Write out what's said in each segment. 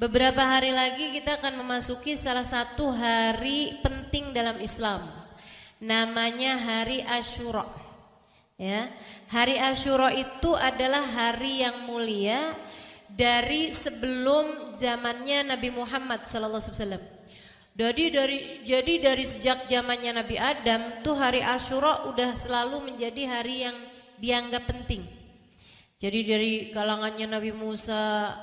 Beberapa hari lagi kita akan memasuki salah satu hari penting dalam Islam. Namanya hari Asyura. Ya, hari Asyura itu adalah hari yang mulia dari sebelum zamannya Nabi Muhammad SAW. Jadi dari sejak zamannya Nabi Adam tuh hari Asyura udah selalu menjadi hari yang dianggap penting. Jadi dari kalangannya Nabi Musa,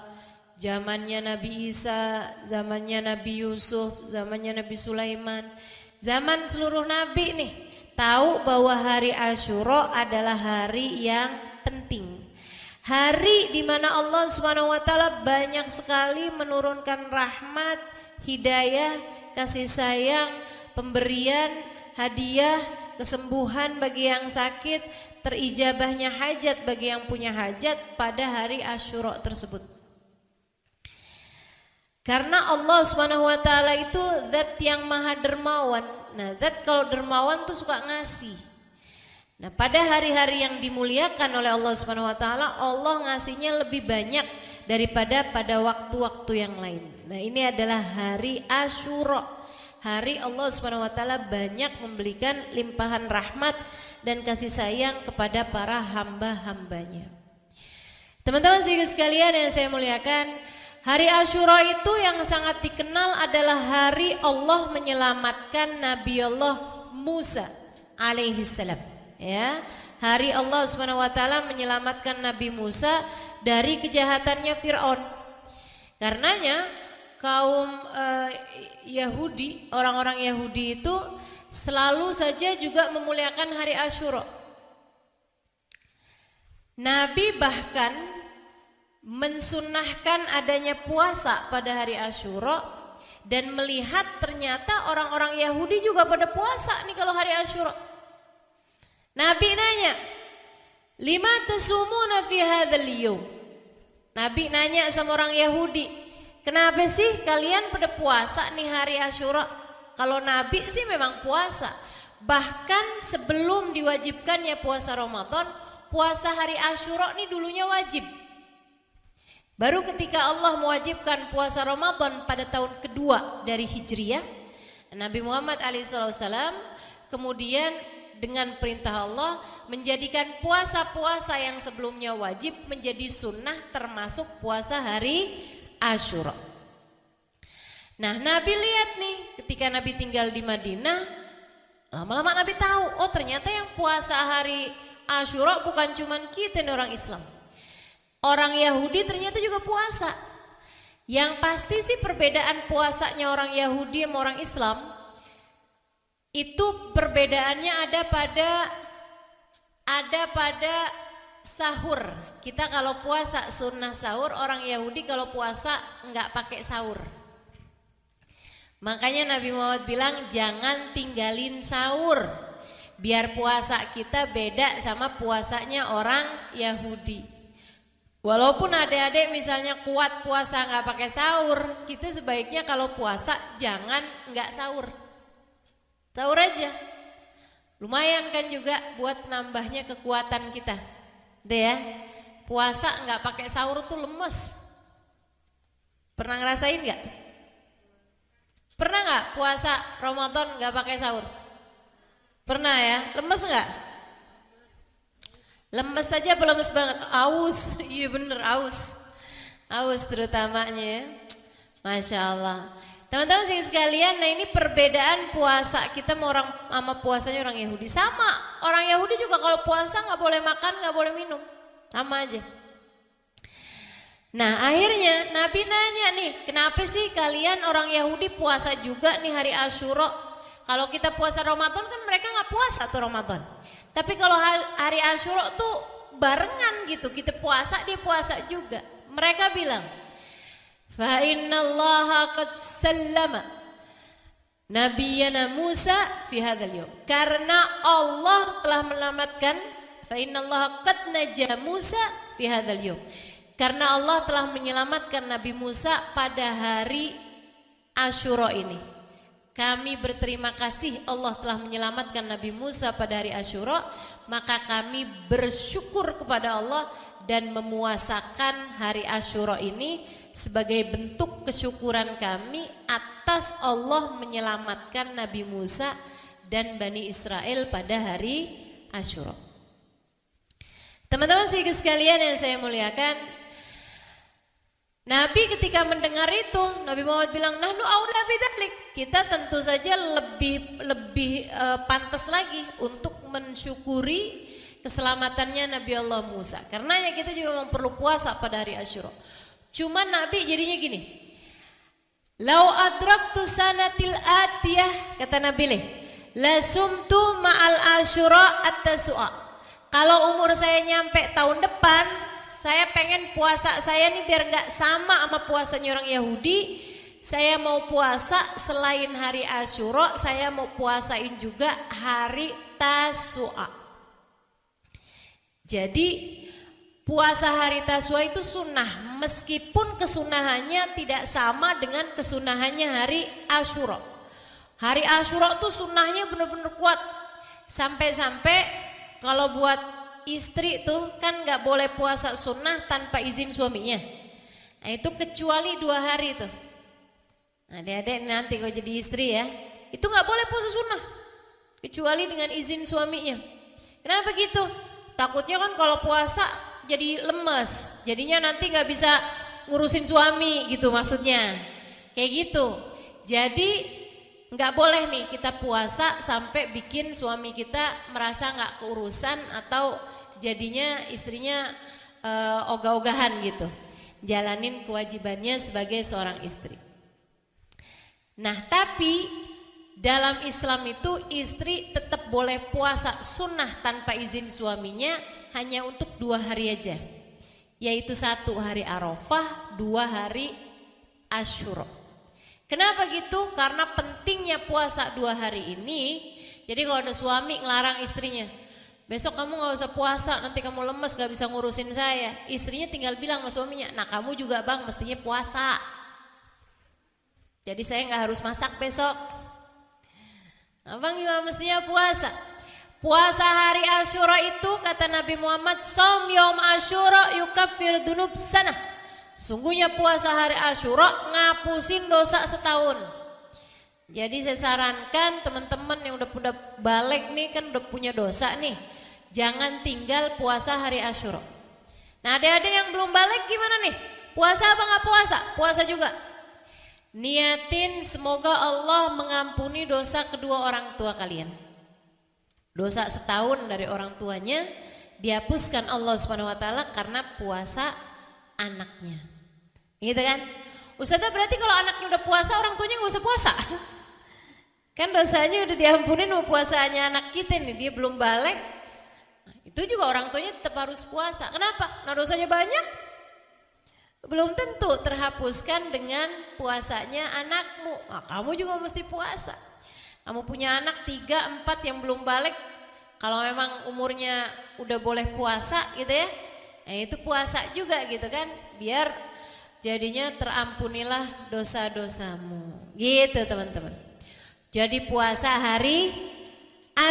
zamannya Nabi Isa, zamannya Nabi Yusuf, zamannya Nabi Sulaiman, zaman seluruh nabi nih tahu bahwa hari Asyura adalah hari yang penting. Hari di mana Allah Subhanahu wa taala banyak sekali menurunkan rahmat, hidayah, kasih sayang, pemberian, hadiah, kesembuhan bagi yang sakit, terijabahnya hajat bagi yang punya hajat pada hari Asyura tersebut. Karena Allah Subhanahu wa taala itu zat yang maha dermawan. Nah, zat kalau dermawan tuh suka ngasih. Nah, pada hari-hari yang dimuliakan oleh Allah Subhanahu wa taala, Allah ngasihnya lebih banyak daripada pada waktu-waktu yang lain. Nah, ini adalah hari Asyura. Hari Allah Subhanahu wa taala banyak memberikan limpahan rahmat dan kasih sayang kepada para hamba-hambanya. Teman-teman sekalian yang saya muliakan, hari Asyura itu yang sangat dikenal adalah hari Allah menyelamatkan Nabi Allah Musa alaihissalam. Ya, hari Allah Subhanahu wa taala menyelamatkan Nabi Musa dari kejahatannya Fir'aun. Karenanya kaum Yahudi, orang-orang Yahudi itu selalu saja juga memuliakan hari Asyura. Nabi bahkan mensunnahkan adanya puasa pada hari Asyura dan melihat ternyata orang-orang Yahudi juga pada puasa nih kalau hari Asyura. Nabi nanya, "Lima tasumuna fi hadzal yaum?" Nabi nanya sama orang Yahudi, "Kenapa sih kalian pada puasa nih hari Asyura?" Kalau Nabi sih memang puasa. Bahkan sebelum diwajibkannya puasa Ramadan, puasa hari Asyura nih dulunya wajib. Baru ketika Allah mewajibkan puasa Ramadan pada tahun kedua dari Hijriyah, Nabi Muhammad SAW kemudian dengan perintah Allah menjadikan puasa-puasa yang sebelumnya wajib menjadi sunnah, termasuk puasa hari Asyura. Nah, Nabi lihat nih ketika Nabi tinggal di Madinah, lama-lama Nabi tahu, oh ternyata yang puasa hari Asyura bukan cuman kita nih orang Islam. Orang Yahudi ternyata juga puasa. Yang pasti sih perbedaan puasanya orang Yahudi sama orang Islam itu perbedaannya ada pada sahur. Kita kalau puasa sunnah sahur, orang Yahudi kalau puasa enggak pakai sahur. Makanya Nabi Muhammad bilang jangan tinggalin sahur, biar puasa kita beda sama puasanya orang Yahudi. Walaupun adik-adik misalnya kuat puasa nggak pakai sahur, kita sebaiknya kalau puasa jangan nggak sahur, sahur aja. Lumayan kan juga buat nambahnya kekuatan kita, deh ya. Puasa nggak pakai sahur tuh lemes. Pernah ngerasain nggak? Pernah nggak puasa Ramadan nggak pakai sahur? Pernah ya? Lemes nggak? Lemes saja apa lemes banget? Aus, iya bener aus. Aus terutamanya ya. Masya Allah. Teman-teman sekalian, nah ini perbedaan puasa kita sama puasanya orang Yahudi. Sama, orang Yahudi juga kalau puasa nggak boleh makan, nggak boleh minum, sama aja. Nah akhirnya Nabi nanya nih, kenapa sih kalian orang Yahudi puasa juga nih hari Asyura? Kalau kita puasa Ramadan kan mereka nggak puasa tuh Ramadan. Tapi kalau hari Asyura tuh barengan gitu, kita puasa dia puasa juga. Mereka bilang, fa innallaha qad sallama nabiyana Musa fi hadzal yaum. Karena Allah telah menyelamatkan, fa innallaha qad naja Musa fi hadzal yaum. Karena Allah telah menyelamatkan Nabi Musa pada hari Asyura ini. Kami berterima kasih Allah telah menyelamatkan Nabi Musa pada hari Asyura, maka kami bersyukur kepada Allah dan memuasakan hari Asyura ini sebagai bentuk kesyukuran kami atas Allah menyelamatkan Nabi Musa dan Bani Israel pada hari Asyura. Teman-teman sekalian yang saya muliakan, Nabi ketika mendengar itu, Nabi Muhammad bilang, nahnu aula bidzalik. Kita tentu saja lebih pantas lagi untuk mensyukuri keselamatannya Nabi Allah Musa. Karena ya kita juga perlu puasa pada hari Asyura. Cuman Nabi jadinya gini, lau adraktu sanatil atiyah, kata Nabi nih, la sumtu ma'al Asyura at-tasu'a. Kalau umur saya nyampe tahun depan, saya pengen puasa saya nih biar gak sama sama puasanya orang Yahudi. Saya mau puasa selain hari Asyura, saya mau puasain juga hari Tasu'a. Jadi puasa hari Tasu'a itu sunnah, meskipun kesunahannya tidak sama dengan kesunahannya hari Asyura. Hari Asyura tuh sunnahnya benar-benar kuat. Sampai-sampai kalau buat istri tuh kan gak boleh puasa sunnah tanpa izin suaminya. Nah itu kecuali 2 hari tuh. Adik-adik nanti kalau jadi istri ya, itu gak boleh puasa sunnah kecuali dengan izin suaminya. Kenapa gitu? Takutnya kan kalau puasa jadi lemes, jadinya nanti gak bisa ngurusin suami gitu maksudnya. Kayak gitu. Jadi gak boleh nih kita puasa sampai bikin suami kita merasa gak keurusan atau jadinya istrinya ogah-ogahan gitu. Jalanin kewajibannya sebagai seorang istri. Nah tapi dalam Islam itu istri tetap boleh puasa sunnah tanpa izin suaminya hanya untuk 2 hari aja. Yaitu 1 hari Arafah, 2 hari Asyura. Kenapa gitu? Karena pentingnya puasa 2 hari ini. Jadi kalau ada suami ngelarang istrinya, besok kamu gak usah puasa, nanti kamu lemes gak bisa ngurusin saya. Istrinya tinggal bilang sama suaminya, nah kamu juga bang mestinya puasa. Jadi saya gak harus masak besok. Abang juga mestinya puasa. Puasa hari Asyura itu kata Nabi Muhammad, Shaum yaum Asyura yukaffir dunub sanah. Sesungguhnya puasa hari Asyura ngapusin dosa setahun. Jadi saya sarankan teman-teman yang udah balik nih, kan udah punya dosa nih, jangan tinggal puasa hari Asyura. Nah adik-adik yang belum balik gimana nih? Puasa apa gak puasa? Puasa juga. Niatin semoga Allah mengampuni dosa kedua orang tua kalian. Dosa setahun dari orang tuanya dihapuskan Allah SWT karena puasa anaknya. Gitu kan? Ustazah berarti kalau anaknya udah puasa orang tuanya gak usah puasa? Kan dosanya udah diampuni sama puasanya anak kita nih, dia belum balik. Nah, itu juga orang tuanya tetap harus puasa. Kenapa? Nah dosanya banyak. Belum tentu terhapuskan dengan puasanya anakmu. Nah, kamu juga mesti puasa. Kamu punya anak 3, 4 yang belum balik, kalau memang umurnya udah boleh puasa gitu ya, nah itu puasa juga gitu kan, biar jadinya terampunilah dosa-dosamu. Gitu teman-teman. Jadi puasa hari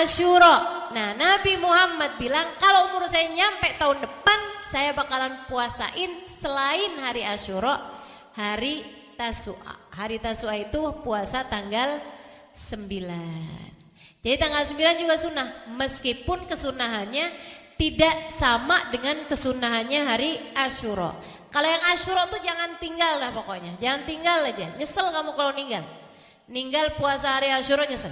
Asyura. Nah Nabi Muhammad bilang kalau umur saya nyampe tahun depan, saya bakalan puasain selain hari Asyura, hari Tasu'a. Hari Tasu'a itu puasa tanggal 9. Jadi tanggal 9 juga sunnah, meskipun kesunahannya tidak sama dengan kesunahannya hari Asyura. Kalau yang Asyura tuh jangan tinggal dah pokoknya, jangan tinggal aja. Nyesel kamu kalau ninggal puasa hari Asyura nyesel.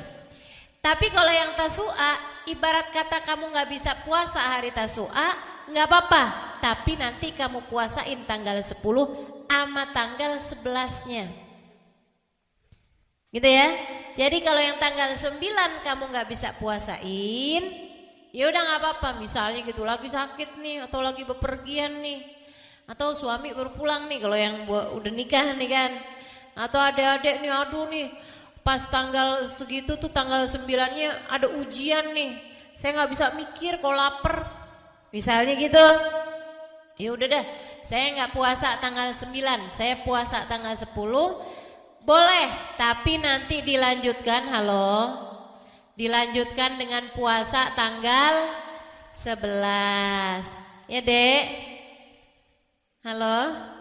Tapi kalau yang Tasu'a, ibarat kata kamu gak bisa puasa hari Tasu'a, gak apa-apa. Tapi nanti kamu puasain tanggal 10 sama tanggal 11-nya. Gitu ya. Jadi kalau yang tanggal 9 kamu gak bisa puasain, ya udah gak apa-apa. Misalnya gitu lagi sakit nih, atau lagi bepergian nih, atau suami baru pulang nih kalau yang udah nikah nih kan, atau adik-adik nih, aduh nih pas tanggal segitu tuh tanggal 9-nya ada ujian nih, saya gak bisa mikir kalau lapar misalnya gitu. Ya udah dah, saya gak puasa tanggal 9, saya puasa tanggal 10. Boleh, tapi nanti dilanjutkan, dilanjutkan dengan puasa tanggal 11. Ya dek, halo.